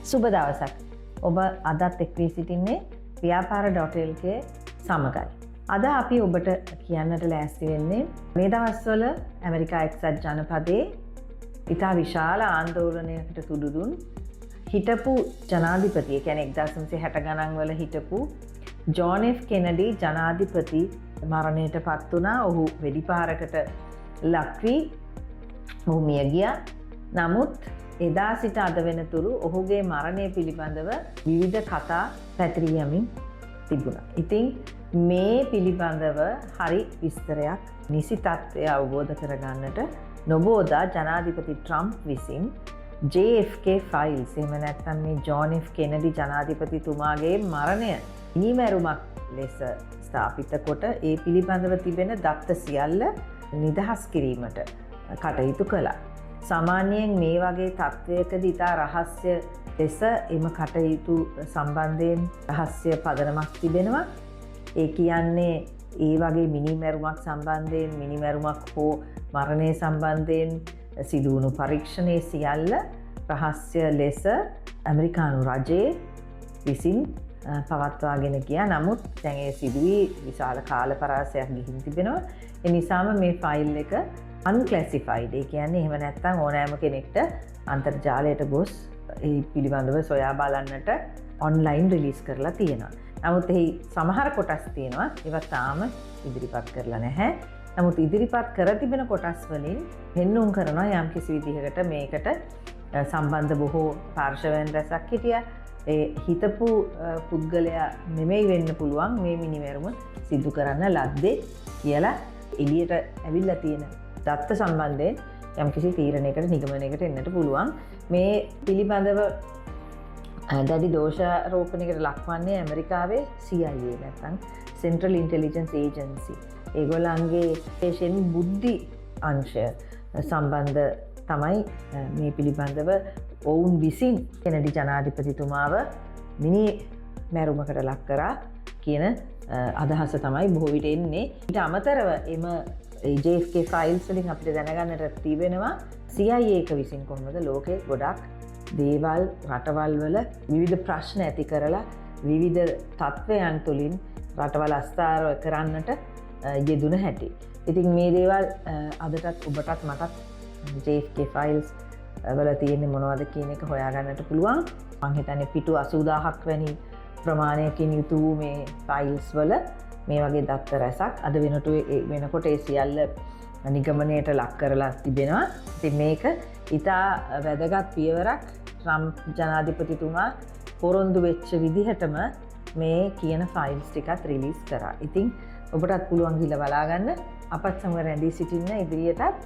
සුබ දවසක්. ඔබ අදත් එක් වී සිටින්නේ ව්‍යාපාර.lk සමගයි. අද අපි ඔබට කියන්නට ලෑස්ති වෙන්නේ මේ දවස්වල ඇමරිකා එක්සත් ජනපදයේ ඉතා විශාල ආන්දෝලනයකට තුඩු දුන් හිටපු ජනාධිපතිය කියන්නේ 1960 ගණන් වල හිටපු ජෝන් එෆ් කෙනඩි ජනාධිපති මරණයට පත් වුණා. ඔහු වෙඩිපාරකට ලක් වී ඔහු මිය ගියා. නමුත් එදා සිට අද වෙනතුරු ඔහුගේ මරණය පිළිබඳව විවිධ කතා පැතිරී යමින් තිබුණා. ඉතින් මේ පිළිබඳව හරි විස්තරයක් නිසි තත්ත්වය අවබෝධ කරගන්නට නොබෝදා ජනාධිපති ට්‍රම්ප් විසින් JFK ෆයිල්ස් එහෙම නැත්නම් මේ ජෝන් එෆ් කෙනඩි ජනාධිපතිතුමාගේ මරණය ඉනිමැරුමක් ලෙස ස්ථාපිත කොට ඒ පිළිබඳව තිබෙන දත්ත සියල්ල නිදහස් කිරීමට කටයුතු කළා. සාමාන්‍යයෙන් මේ වගේ තත්ත්වයකදී ඉතා රහස්‍ය ලෙස එම කටයුතු සම්බන්ධයෙන් රහස්‍ය පදනමක් තිබෙනවා. ඒ කියන්නේ ඒ වගේ මිනිමැරුමක් සම්බන්ධයෙන් මිනිමැරුමක් හෝ මරණය සම්බන්ධයෙන් සිදුවුණු පරීක්ෂණයේ සියල්ල රහස්‍ය ලෙස ඇමරිකානු රජයේ විසින් පවත්වාගෙන ගියා. නමුත් දැන් ඒ සිදුවී විශාල කාල පරාසයක් ගිහින් තිබෙනවා. ඒ නිසාම මේ ෆයිල් එක අන්ක්ලැසිෆයිඩ්. ඒ කියන්නේ එහෙම නැත්නම් ඕනෑම කෙනෙක්ට අන්තර්ජාලයට ගොස් ඒ පිළිබඳව සොයා බලන්නට ඔන්ලයින් රිලීස් කරලා තියෙනවා. නමුත් එහි සමහර කොටස් තියෙනවා ඒවා තාම ඉදිරිපත් කරලා නැහැ. නමුත් ඉදිරිපත් කර තිබෙන කොටස් වලින් පෙන්වුම් කරනවා යම්කිසි විදිහකට මේකට සම්බන්ධ බොහෝ පාර්ශවයන් රැසක් හිටියා. ඒ හිතපු පුද්ගලයා නෙමෙයි වෙන්න පුළුවන් මේ මිනිමැරුම සිදු කරන්න ලද්දේ කියලා එළියට ඇවිල්ලා තියෙන දත්ත සම්බන්ධයෙන් යම්කිසි තීරණයකට නිගමනයකට එන්නට පුළුවන්. මේ පිළිබඳව දැඩි දෝෂාරෝපණයකට ලක්වන්නේ ඇමරිකාවේ CIA නැත්නම් Central Intelligence Agency. ඒගොල්ලන්ගේ විශේෂයෙන් බුද්ධි අංශය සම්බන්ධ තමයි මේ පිළිබඳව ඔවුන් විසින් කෙනඩි ජනාධිපතිතුමාව මිනි මැරුමකට ලක් කරා කියන අදහස තමයි බොහෝ විට එන්නේ. ඊට අමතරව එම JFK ෆයිල්ස් වලින් අපිට දැනගන්නට තිබෙනවා CIA එක විසින් කොහොමද ලෝකේ ගොඩක් දේවල් රටවල් වල විවිධ ප්‍රශ්න ඇති කරලා විවිධ තත්ත්වයන් තුලින් රටවල් අස්ථාර කරන්නට යෙදුන හැටි. ඉතින් මේ දේවල් අදටත් ඔබටත් මටත් JFK ෆයිල්ස් වල තියෙන්නේ මොනවද කියන එක හොයාගන්නට පුළුවන්. මං හිතන්නේ පිටු 80000ක් වැනි ප්‍රමාණයකින් යුතු මේ ෆයිල්ස් වල මේ වගේ දත්ත රැසක් අද වෙනකොට ඒ සියල්ල නිගමනයට ලක් කරලා තිබෙනවා. ඉතින් මේක ඉතා වැදගත් පියවරක්. ට්‍රම්ප් ජනාධිපතිතුමා පොරොන්දු වෙච්ච විදිහටම මේ කියන ෆයිල්ස් ටිකත් රිලීස් කරා. ඉතින් ඔබටත් පුළුවන් ගිහලා බලාගන්න. අපත් සමග රැඳී සිටින්න ඉදිරියටත්